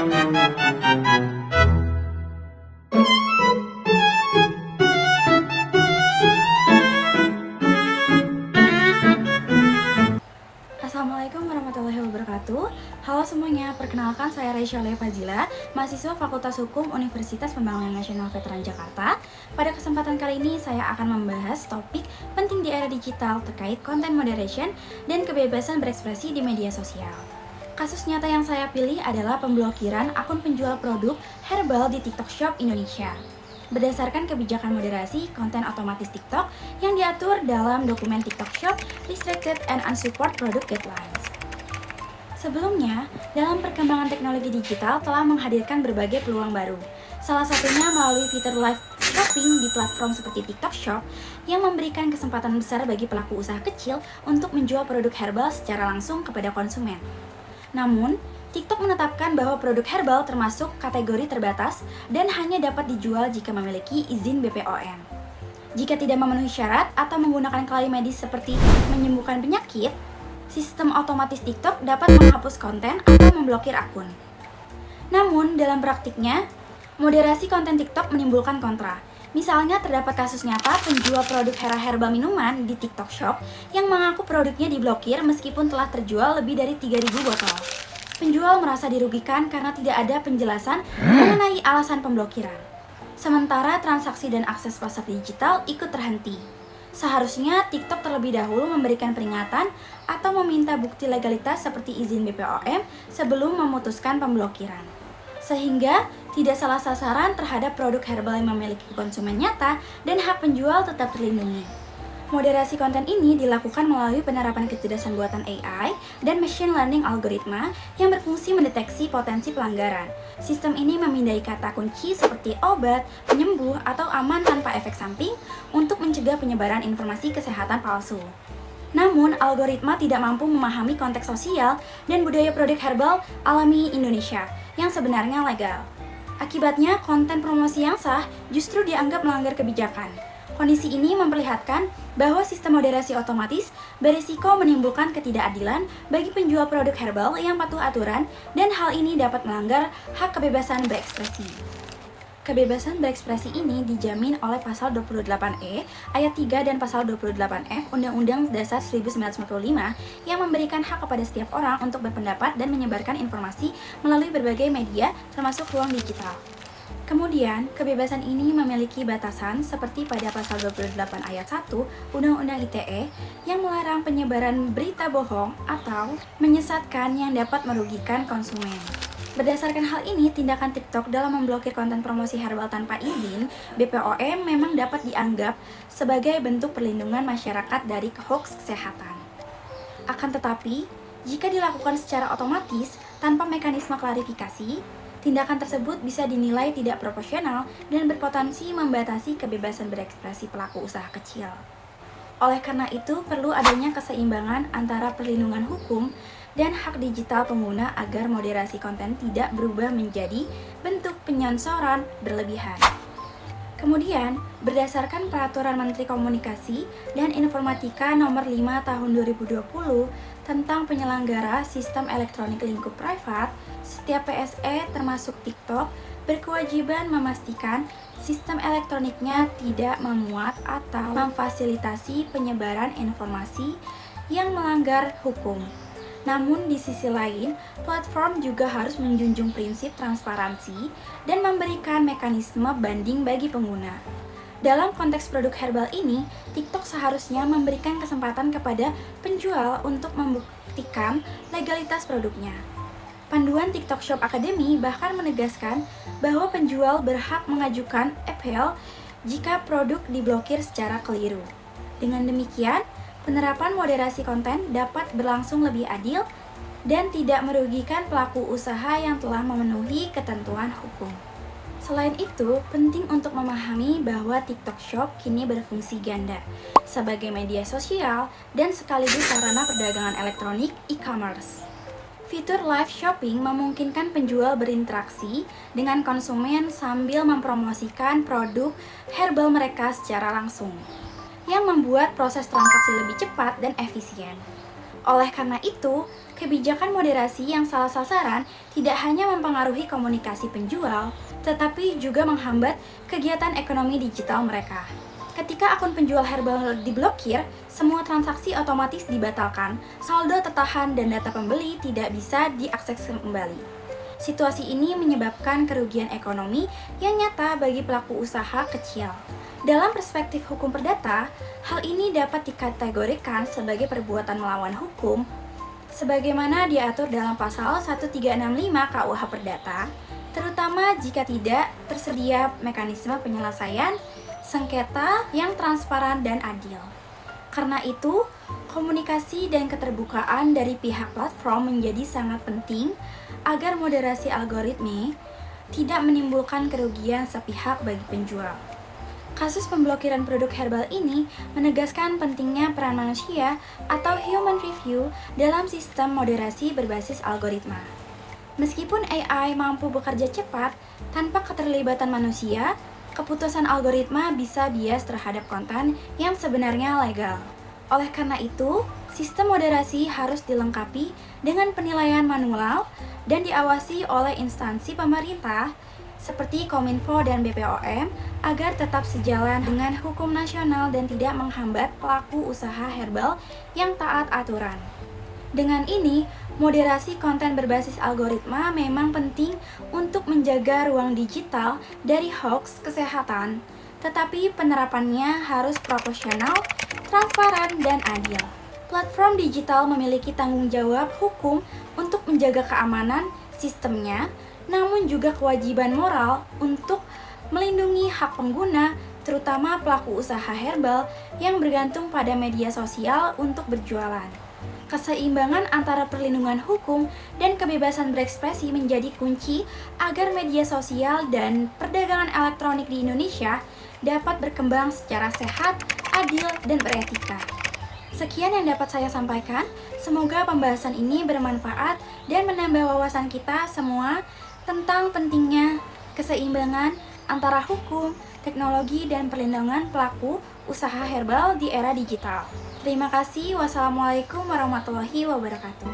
Assalamualaikum warahmatullahi wabarakatuh. Halo semuanya, perkenalkan saya Raisya Fazila, mahasiswa Fakultas Hukum Universitas Pembangunan Nasional Veteran Jakarta. Pada kesempatan kali ini saya akan membahas topik penting di era digital terkait content moderation dan kebebasan berekspresi di media sosial. Kasus nyata yang saya pilih adalah pemblokiran akun penjual produk herbal di TikTok Shop Indonesia. Berdasarkan kebijakan moderasi konten otomatis TikTok yang diatur dalam dokumen TikTok Shop Restricted and Unsupport Product Guidelines. Sebelumnya, dalam perkembangan teknologi digital telah menghadirkan berbagai peluang baru. Salah satunya melalui fitur live shopping di platform seperti TikTok Shop yang memberikan kesempatan besar bagi pelaku usaha kecil untuk menjual produk herbal secara langsung kepada konsumen. Namun, TikTok menetapkan bahwa produk herbal termasuk kategori terbatas dan hanya dapat dijual jika memiliki izin BPOM. Jika tidak memenuhi syarat atau menggunakan klaim medis seperti menyembuhkan penyakit, sistem otomatis TikTok dapat menghapus konten atau memblokir akun. Namun, dalam praktiknya, moderasi konten TikTok menimbulkan kontra. Misalnya terdapat kasus nyata penjual produk herbal minuman di TikTok Shop yang mengaku produknya diblokir meskipun telah terjual lebih dari 3.000 botol. Penjual merasa dirugikan karena tidak ada penjelasan mengenai alasan pemblokiran. Sementara transaksi dan akses pasar digital ikut terhenti. Seharusnya TikTok terlebih dahulu memberikan peringatan atau meminta bukti legalitas seperti izin BPOM sebelum memutuskan pemblokiran. Sehingga tidak salah sasaran terhadap produk herbal yang memiliki konsumen nyata dan hak penjual tetap terlindungi. Moderasi konten ini dilakukan melalui penerapan kecerdasan buatan AI dan machine learning algoritma yang berfungsi mendeteksi potensi pelanggaran. Sistem ini memindai kata kunci seperti obat, penyembuh, atau aman tanpa efek samping untuk mencegah penyebaran informasi kesehatan palsu. Namun, algoritma tidak mampu memahami konteks sosial dan budaya produk herbal alami Indonesia yang sebenarnya legal. Akibatnya, konten promosi yang sah justru dianggap melanggar kebijakan. Kondisi ini memperlihatkan bahwa sistem moderasi otomatis berisiko menimbulkan ketidakadilan bagi penjual produk herbal yang patuh aturan dan hal ini dapat melanggar hak kebebasan berekspresi. Kebebasan berekspresi ini dijamin oleh Pasal 28E Ayat 3 dan Pasal 28F Undang-Undang Dasar 1945 yang memberikan hak kepada setiap orang untuk berpendapat dan menyebarkan informasi melalui berbagai media termasuk ruang digital. Kemudian, kebebasan ini memiliki batasan seperti pada Pasal 28 Ayat 1 Undang-Undang ITE yang melarang penyebaran berita bohong atau menyesatkan yang dapat merugikan konsumen. Berdasarkan hal ini, tindakan TikTok dalam memblokir konten promosi herbal tanpa izin BPOM memang dapat dianggap sebagai bentuk perlindungan masyarakat dari hoaks kesehatan. Akan tetapi, jika dilakukan secara otomatis tanpa mekanisme klarifikasi, tindakan tersebut bisa dinilai tidak proporsional dan berpotensi membatasi kebebasan berekspresi pelaku usaha kecil. Oleh karena itu, perlu adanya keseimbangan antara perlindungan hukum dan hak digital pengguna agar moderasi konten tidak berubah menjadi bentuk penyensoran berlebihan. Kemudian, berdasarkan Peraturan Menteri Komunikasi dan Informatika Nomor 5 Tahun 2020 tentang penyelenggara sistem elektronik lingkup privat, setiap PSE termasuk TikTok berkewajiban memastikan sistem elektroniknya tidak memuat atau memfasilitasi penyebaran informasi yang melanggar hukum. Namun di sisi lain, platform juga harus menjunjung prinsip transparansi dan memberikan mekanisme banding bagi pengguna. Dalam konteks produk herbal ini, TikTok seharusnya memberikan kesempatan kepada penjual untuk membuktikan legalitas produknya. Panduan TikTok Shop Academy bahkan menegaskan bahwa penjual berhak mengajukan appeal jika produk diblokir secara keliru. Dengan demikian, penerapan moderasi konten dapat berlangsung lebih adil dan tidak merugikan pelaku usaha yang telah memenuhi ketentuan hukum. Selain itu, penting untuk memahami bahwa TikTok Shop kini berfungsi ganda sebagai media sosial dan sekaligus sarana perdagangan elektronik e-commerce. Fitur live shopping memungkinkan penjual berinteraksi dengan konsumen sambil mempromosikan produk herbal mereka secara langsung, yang membuat proses transaksi lebih cepat dan efisien. Oleh karena itu, kebijakan moderasi yang salah sasaran tidak hanya mempengaruhi komunikasi penjual, tetapi juga menghambat kegiatan ekonomi digital mereka. Ketika akun penjual herbal diblokir, semua transaksi otomatis dibatalkan, saldo tertahan dan data pembeli tidak bisa diakses kembali. Situasi ini menyebabkan kerugian ekonomi yang nyata bagi pelaku usaha kecil. Dalam perspektif hukum perdata, hal ini dapat dikategorikan sebagai perbuatan melawan hukum sebagaimana diatur dalam pasal 1365 KUH Perdata, terutama jika tidak tersedia mekanisme penyelesaian sengketa yang transparan dan adil. Karena itu, komunikasi dan keterbukaan dari pihak platform menjadi sangat penting agar moderasi algoritma tidak menimbulkan kerugian sepihak bagi penjual. Kasus pemblokiran produk herbal ini menegaskan pentingnya peran manusia atau human review dalam sistem moderasi berbasis algoritma. Meskipun AI mampu bekerja cepat, tanpa keterlibatan manusia, keputusan algoritma bisa bias terhadap konten yang sebenarnya legal. Oleh karena itu, sistem moderasi harus dilengkapi dengan penilaian manual dan diawasi oleh instansi pemerintah seperti Kominfo dan BPOM agar tetap sejalan dengan hukum nasional dan tidak menghambat pelaku usaha herbal yang taat aturan. Dengan ini, moderasi konten berbasis algoritma memang penting untuk menjaga ruang digital dari hoax kesehatan, tetapi penerapannya harus proporsional, transparan, dan adil. Platform digital memiliki tanggung jawab hukum untuk menjaga keamanan sistemnya, namun juga kewajiban moral untuk melindungi hak pengguna, terutama pelaku usaha herbal yang bergantung pada media sosial untuk berjualan. Keseimbangan antara perlindungan hukum dan kebebasan berekspresi menjadi kunci agar media sosial dan perdagangan elektronik di Indonesia dapat berkembang secara sehat, adil, dan beretika. Sekian yang dapat saya sampaikan, semoga pembahasan ini bermanfaat dan menambah wawasan kita semua tentang pentingnya keseimbangan antara hukum, teknologi, dan perlindungan pelaku usaha herbal di era digital. Terima kasih. Wassalamualaikum warahmatullahi wabarakatuh.